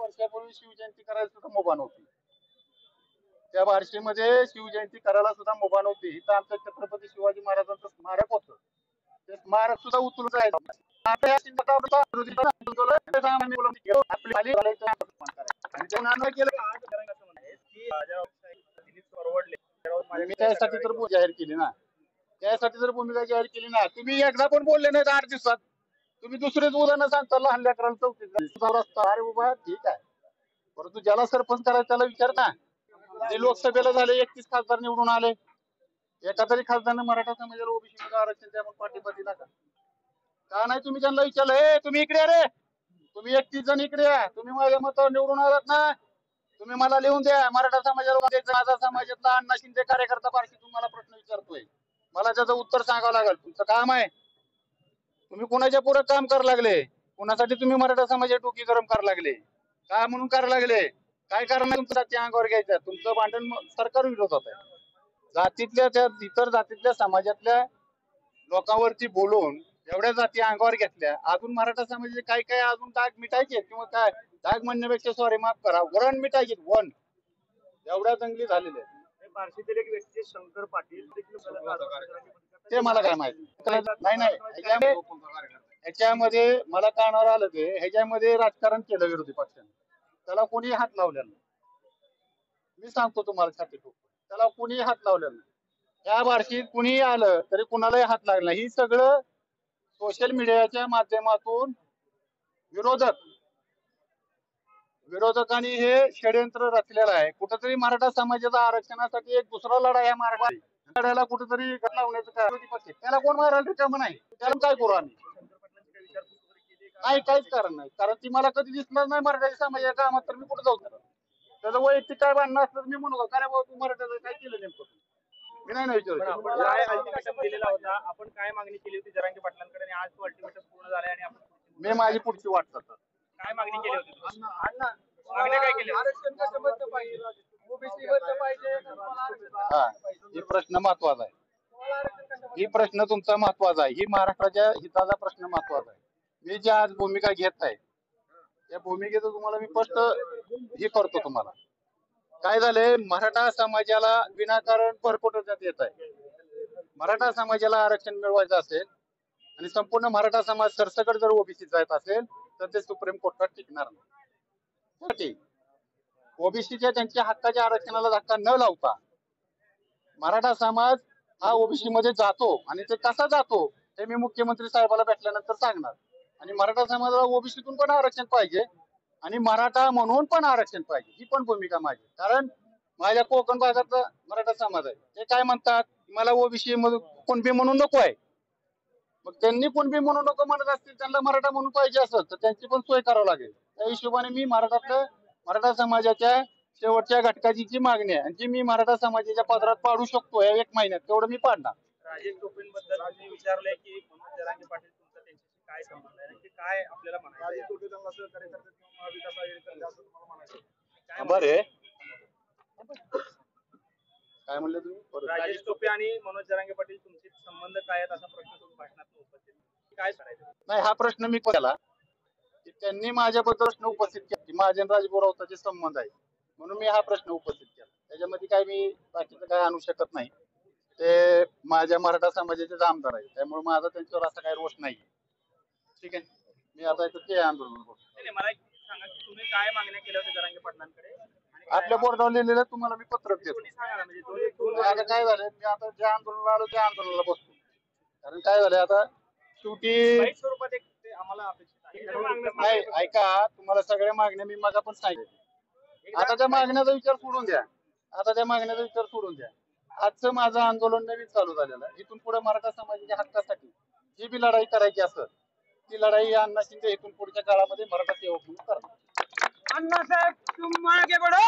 वर्षापूर्वी शिवजयंती करायला सुद्धा मुभा नव्हती. त्या बार्शीमध्ये शिवजयंती करायला सुद्धा मुभा नव्हती. इथं आमचं छत्रपती शिवाजी महाराजांचं स्मारक होतं, ते स्मारक सुद्धा उचलून जायचं. मी त्यासाठी तर जाहीर केली ना, त्यासाठी जर भूमिका जाहीर केली ना. तुम्ही एकदा पण बोलले नाही 8 दिवसात. तुम्ही दुसरेच उदाहरण सांगता लहान लेकराला चौकीत रस्ता. अरे बाबा ठीक आहे, परंतु ज्याला सरपंच करायचं त्याला विचार ना. जे लोकसभेला झाले 31 खासदार निवडून आले, एका तरी खासदारने मराठा समाजाला ओबीसी आरक्षण द्या म्हणून पाठिंबा दिला का नाही? तुम्ही त्यांना विचारलं, हे तुम्ही इकडे रे, तुम्ही 31 जण इकडे या, तुम्ही माझ्या मतावर निवडून आलात ना, तुम्ही मला लिहून द्या मराठा समाजाला. माझा समाजातला अण्णा शिंदे कार्यकर्ता बारशी तुम्हाला प्रश्न विचारतोय, मला त्याचं उत्तर सांगावं लागेल. तुमचं काम आहे, तुम्ही कोणाच्या पुढे काम करायला लागले? कोणासाठी तुम्ही मराठा समाजाची डोकी गरम करायला लागले? काय म्हणून करायला लागले? काय कारण तुमचं त्या अंगावर घ्यायचं? तुमचं भांडण सरकार विरोधात आहे. जातीतल्या त्या इतर जातीतल्या समाजातल्या लोकांवरती बोलून एवढ्या जाती अंगावर घेतल्या, अजून मराठा समाजाचे काय काय अजून डाग मिटायचे किंवा काय? डाग म्हणण्यापेक्षा सॉरी माफ करा, वरण मिटायचे. वन एवढ्या जंगली झालेले. बार्शीतील एक व्यक्ती शंकर पाटील ते मला काय माहिती नाही. ह्याच्यामध्ये मला कानावर आलं ते ह्याच्यामध्ये राजकारण केलं विरोधी पक्षाने. त्याला कोणी हात लावलेला नाही. मी सांगतो तुम्हाला छाती ठोकून, त्याला कोणी हात लावलेला नाही. त्या बार्शीत कुणी आलं तरी कुणालाही हात लागला नाही. ही सगळं सोशल मीडियाच्या माध्यमातून विरोधकांनी हे षडयंत्र रचलेलं आहे. कुठेतरी मराठा समाजाच्या आरक्षणासाठी एक दुसरा लढा या लढ्याला कुठेतरी लावण्याचं काय? त्याला कोण मारायला रिकामं नाही. त्याला काय करू आम्ही? नाही, काहीच कारण नाही. कारण ती मला कधी दिसणार नाही मराठा समाजाच्या कामात, तर मी कुठे जाऊ? त्याचं वैयक्तिक काय भांडणं असतं मी म्हणू का, बाबा तू मराठ्याचं काय केलं नेमकं? मी नाही दिलेला होता. आपण काय मागणी केली होती जरांगे पाटलांकडे आणि आज तो अल्टिमेटम पूर्ण झालाय आणि आपण मी माझी पुढची वाट करतो. काय मागणी केली होती? मागण्या काय केल्या? हा, ही प्रश्न महत्वाचा आहे. ही प्रश्न तुमचा महत्वाचा आहे. ही महाराष्ट्राच्या हिताचा प्रश्न महत्वाचा आहे. मी जी आज भूमिका घेत आहे त्या भूमिकेचं तुम्हाला मी स्पष्ट हे करतो. तुम्हाला काय झालंय, मराठा समाजाला विनाकारण परकोटण्यात येत आहे. मराठा समाजाला आरक्षण मिळवायचं असेल आणि संपूर्ण मराठा समाज सरसकट जर ओबीसी जायचं असेल तर ते सुप्रीम कोर्टात टिकणार नाही. ओबीसीच्या त्यांच्या हक्काच्या आरक्षणाला धक्का न लावता मराठा समाज हा ओबीसी मध्ये जातो आणि ते कसा जातो हे मी मुख्यमंत्री साहेबाला भेटल्यानंतर सांगणार. आणि मराठा समाजाला ओबीसीतून पण आरक्षण पाहिजे आणि मराठा म्हणून पण आरक्षण पाहिजे, ही पण भूमिका माझी. कारण माझ्या कोकण भागातला मराठा समाज आहे, ते काय म्हणतात, मला ओबीसी कुणबी म्हणून नको आहे. मग त्यांनी कुणबी म्हणून नको म्हणत असतील, त्यांना मराठा म्हणून पाहिजे असेल तर त्यांची पण सोय करावं लागेल. त्या हिशोबाने मी मराठा समाजाच्या शेवटच्या घटकाची जी मागणी आहे आणि जी मी मराठा समाजाच्या पदरात पाडू शकतो या 1 महिन्यात, तेवढं मी पाडणार. राजेश टोपेंबद्दल तुम्ही विचारलंय की मनोज जरांगे पाटील तुमचा त्यांच्याशी काय संबंध आहे, की काय आपल्याला म्हणायचं? बरे काय म्हणले तुम्ही? राजेश टोपे आणि मनोज जरांगे पाटील तुमचे संबंध काय आहेत असा प्रश्न तुम्ही भाषणात उपस्थित काय करायचं? नाही, हा प्रश्न मी केला की त्यांनी माझ्याबद्दल प्रश्न उपस्थित केला की माझे राजगुरावताचे संबंध आहे म्हणून मी हा प्रश्न उपस्थित केला. त्याच्यामध्ये काय मी बाकीचं काय आणू शकत नाही. ते माझ्या मराठा समाजाचे आमदार आहे, त्यामुळे माझा त्यांच्यावर असा काही रोष नाही. ठीक आहे, मी आता ते आंदोलन करतो. मला सांगा की तुम्ही काय मागण्या केल्या होत्या जरांगे पाटलांकडे? आपल्या बोर्डावर लिहिलेलं तुम्हाला मी पत्रक देतो. आता काय झालंय, मी आता ज्या आंदोलनाला आलो त्या आंदोलनाला बसतो. कारण काय झालंय, आता शेवटी स्वरूपात आम्हाला अपेक्षित आहे. नाही, ऐका, तुम्हाला सगळ्या मागण्या मी मग पण सांगितलं. आता त्या मागण्याचा विचार सोडून द्या. आजचं माझं आंदोलन नवीन चालू झालेलं आहे. इथून पुढे मराठा समाजाच्या हक्कासाठी जी बी लढाई करायची असेल ती लढाई अण्णा शिंदे इथून पुढच्या काळामध्ये मराठा सेवक म्हणून करणार. अण्णासाहेब तुम आगे बढो.